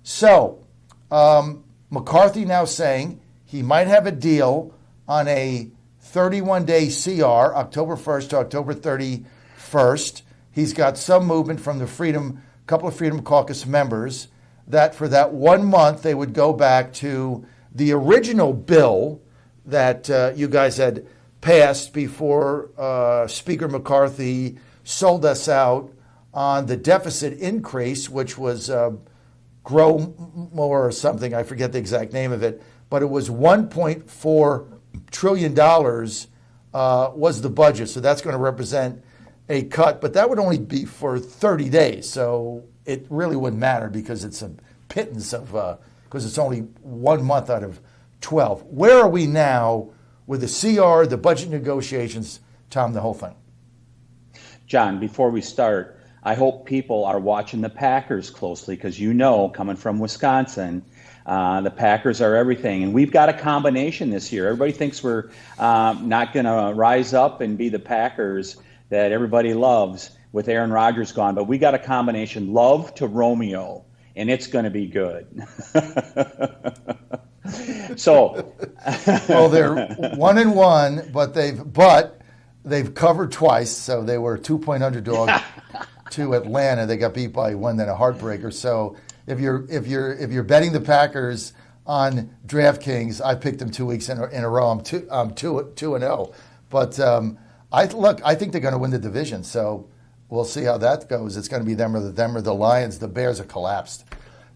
So McCarthy now saying he might have a deal on a 31-day CR, October 1st to October 31st. He's got some movement from the couple of Freedom Caucus members that for that 1 month they would go back to the original bill that you guys had passed before Speaker McCarthy sold us out on the deficit increase, which was grow more or something. I forget the exact name of it, but it was $1.4 trillion was the budget. So that's going to represent a cut, but that would only be for 30 days. So it really wouldn't matter because it's a pittance of, because it's only 1 month out of 12. Where are we now with the CR, the budget negotiations, Tom, the whole thing? John, before we start, I hope people are watching the Packers closely because coming from Wisconsin, the Packers are everything. And we've got a combination this year. Everybody thinks we're not going to rise up and be the Packers that everybody loves with Aaron Rodgers gone. But we got a combination, love to Romeo, and it's going to be good. So, well, they're 1-1, but they've covered twice. So they were a 2-point underdog to Atlanta. They got beat by one, then a heartbreaker. So if you're betting the Packers on DraftKings, I picked them 2 weeks in a row. I'm 2-0. But I think they're going to win the division. So we'll see how that goes. It's going to be them or the Lions. The Bears are collapsed.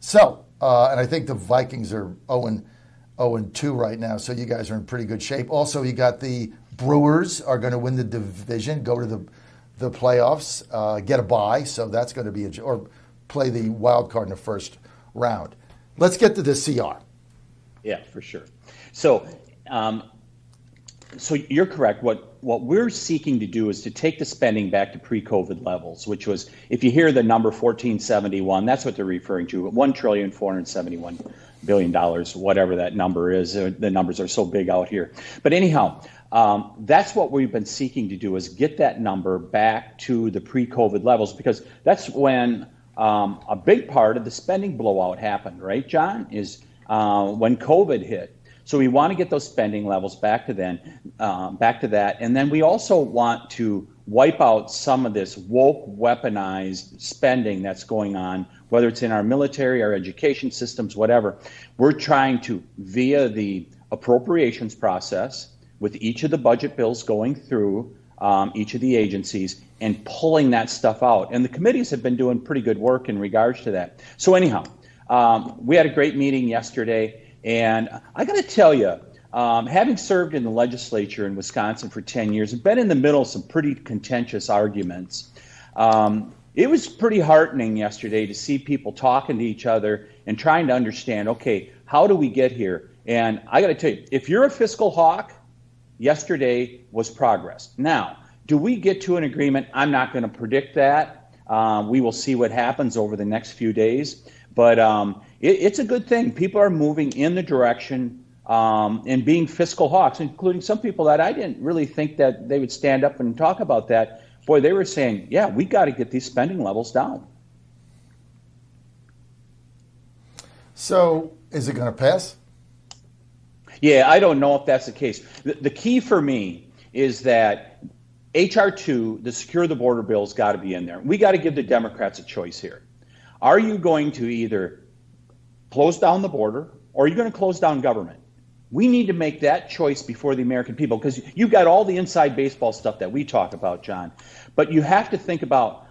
So and I think the Vikings are 0-2 right now. So you guys are in pretty good shape. Also, you got the Brewers are going to win the division, go to the playoffs, get a bye. So that's going to be or play the wild card in the first round. Let's get to the CR. Yeah, for sure. So, so you're correct. What we're seeking to do is to take the spending back to pre-COVID levels, which was, if you hear the number 1471, that's what they're referring to, $1,471 billion, whatever that number is. The numbers are so big out here. But anyhow, that's what we've been seeking to do, is get that number back to the pre-COVID levels, because that's when a big part of the spending blowout happened, right, John, is when COVID hit. So we want to get those spending levels back to that. And then we also want to wipe out some of this woke, weaponized spending that's going on, whether it's in our military, our education systems, whatever. We're trying to, via the appropriations process, with each of the budget bills going through each of the agencies and pulling that stuff out. And the committees have been doing pretty good work in regards to that. So anyhow, we had a great meeting yesterday. And I got to tell you, having served in the legislature in Wisconsin for 10 years and been in the middle of some pretty contentious arguments, it was pretty heartening yesterday to see people talking to each other and trying to understand, okay, how do we get here? And I got to tell you, if you're a fiscal hawk, yesterday was progress. Now, do we get to an agreement? I'm not going to predict that. We will see what happens over the next few days. But it's a good thing. People are moving in the direction and being fiscal hawks, including some people that I didn't really think that they would stand up and talk about that. Boy, they were saying, yeah, we got to get these spending levels down. So is it going to pass? Yeah, I don't know if that's the case. The key for me is that H.R. 2, the Secure the Border bill, has got to be in there. We got to give the Democrats a choice here. Are you going to either close down the border or are you going to close down government? We need to make that choice before the American people, because you've got all the inside baseball stuff that we talk about, John. But you have to think about,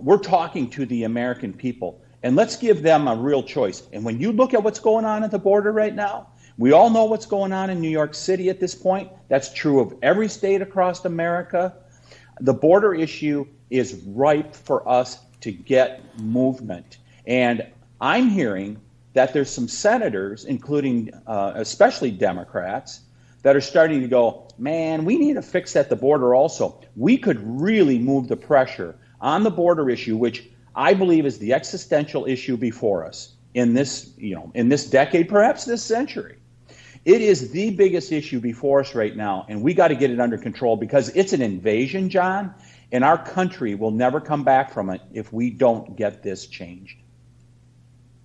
we're talking to the American people, and let's give them a real choice. And when you look at what's going on at the border right now, we all know what's going on in New York City at this point. That's true of every state across America. The border issue is ripe for us to get movement. And I'm hearing that there's some senators, including especially Democrats, that are starting to go, man, we need to fix at the border also. We could really move the pressure on the border issue, which I believe is the existential issue before us in this, in this decade, perhaps this century. It is the biggest issue before us right now, and we got to get it under control, because it's an invasion, John, and our country will never come back from it if we don't get this changed.